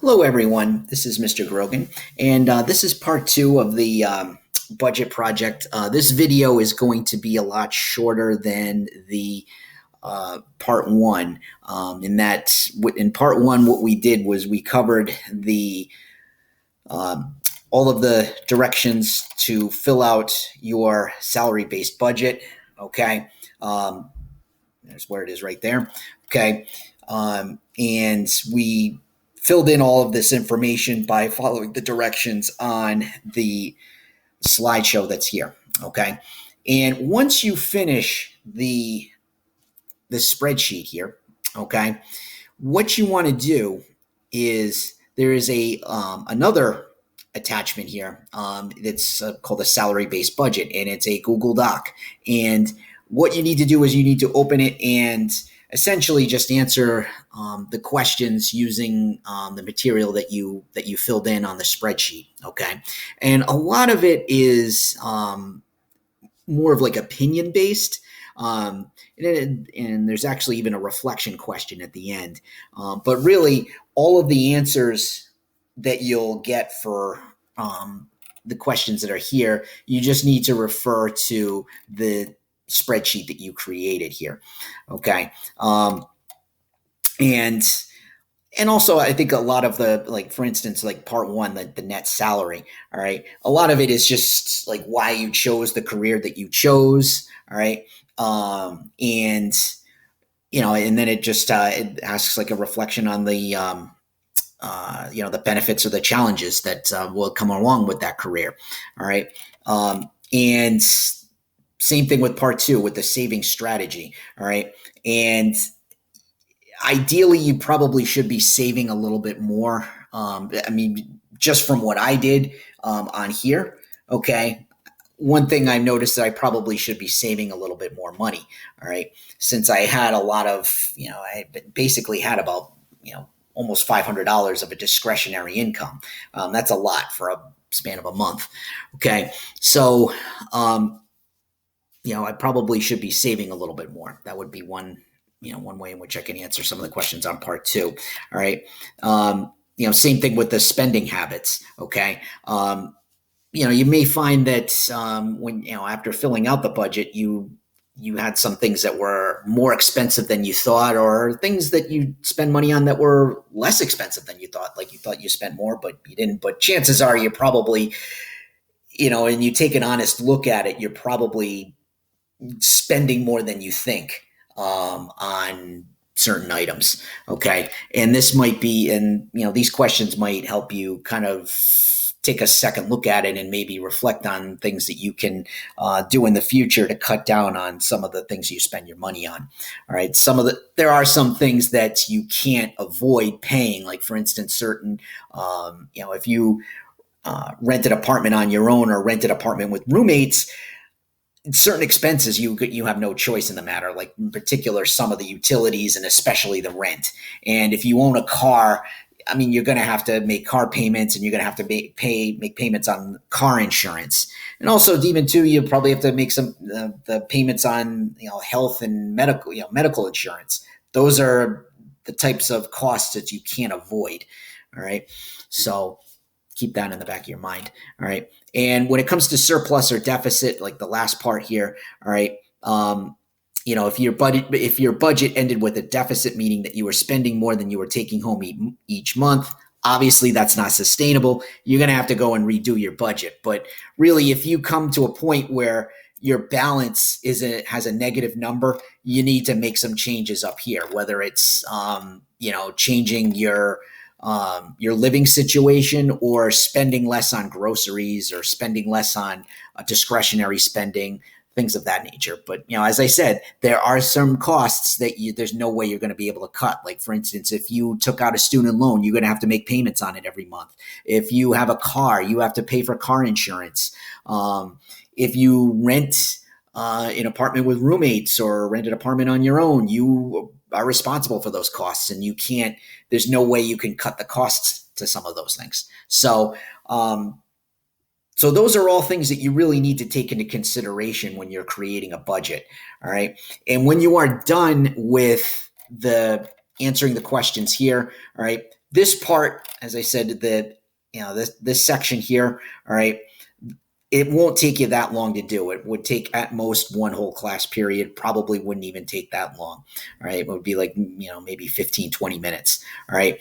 Hello, everyone. This is Mr. Grogan, and this is part two of the budget project. This video is going to be a lot shorter than the part one. In part one, what we did was we covered the all of the directions to fill out your salary-based budget. Okay, there's where it is right there. Okay, and we filled in all of this information by following the directions on the slideshow that's here. Okay. And once you finish the spreadsheet here, okay, what you want to do is there is a another attachment here that's called a salary based budget, and it's a Google Doc. And what you need to do is you need to open it and essentially just answer the questions using the material that you filled in on the spreadsheet. Okay, and a lot of it is more of like opinion based. And there's actually even a reflection question at the end. But really, all of the answers that you'll get for the questions that are here, you just need to refer to the spreadsheet that you created here. Okay. And also, I think a lot of the, like, for instance, like part one, the net salary. All right. A lot of it is just like why you chose the career that you chose. All right. And, and then it just, it asks like a reflection on the, the benefits or the challenges that will come along with that career. All right. And same thing with part two with the saving strategy. All right. And ideally, you probably should be saving a little bit more. Just from what I did on here, okay. One thing I noticed that I probably should be saving a little bit more money. All right. Since I had a lot of, I basically had about, almost $500 of a discretionary income. That's a lot for a span of a month. Okay. So, I probably should be saving a little bit more. That would be one way in which I can answer some of the questions on part two. All right. Same thing with the spending habits. Okay. You may find that when, after filling out the budget, you had some things that were more expensive than you thought, or things that you spend money on that were less expensive than you thought. Like you thought you spent more, but you didn't. But chances are you probably, and you take an honest look at it, you're probably spending more than you think on certain items. Okay. And this might be, and these questions might help you kind of take a second look at it and maybe reflect on things that you can do in the future to cut down on some of the things you spend your money on. All right. There are some things that you can't avoid paying, like for instance, certain, if you rent an apartment on your own or rent an apartment with roommates, certain expenses you have no choice in the matter, like in particular some of the utilities and especially the rent. And if you own a car, you're going to have to make car payments, and you're going to have to make payments on car insurance. And also, even too, you probably have to make some the payments on health and medical insurance. Those are the types of costs that you can't avoid. All right, so keep that in the back of your mind. All right, and when it comes to surplus or deficit, like the last part here, all right. If your budget ended with a deficit, meaning that you were spending more than you were taking home each month, obviously that's not sustainable. You're going to have to go and redo your budget. But really, if you come to a point where your balance has a negative number, you need to make some changes up here, whether it's changing your living situation, or spending less on groceries, or spending less on discretionary spending, things of that nature. But, as I said, there are some costs that there's no way you're going to be able to cut. Like, for instance, if you took out a student loan, you're going to have to make payments on it every month. If you have a car, you have to pay for car insurance. If you rent an apartment with roommates or rent an apartment on your own, you are responsible for those costs, and there's no way you can cut the costs to some of those things. So those are all things that you really need to take into consideration when you're creating a budget. All right. And when you are done with answering the questions here, all right, this part, as I said, this section here, all right, it won't take you that long to do. It would take at most one whole class period, probably wouldn't even take that long. All right. It would be like, maybe 15, 20 minutes. All right.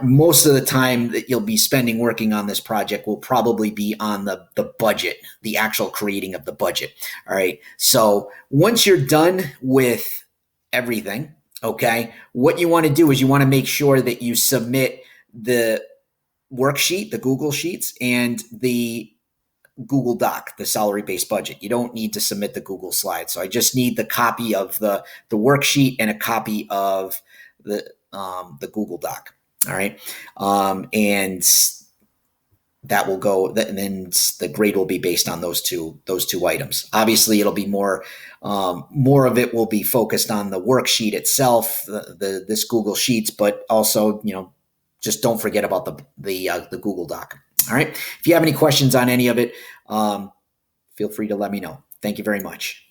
Most of the time that you'll be spending working on this project will probably be on the budget, the actual creating of the budget. All right. So once you're done with everything, okay, what you want to do is you want to make sure that you submit the worksheet, the Google Sheets, and the Google Doc, the salary-based budget. You don't need to submit the Google Slides. So I just need the copy of the worksheet and a copy of the Google Doc. All right, and that will go. And then the grade will be based on those two items. Obviously, it'll be more of it will be focused on the worksheet itself, this Google Sheets, but also just don't forget about the Google Doc. All right. If you have any questions on any of it, feel free to let me know. Thank you very much.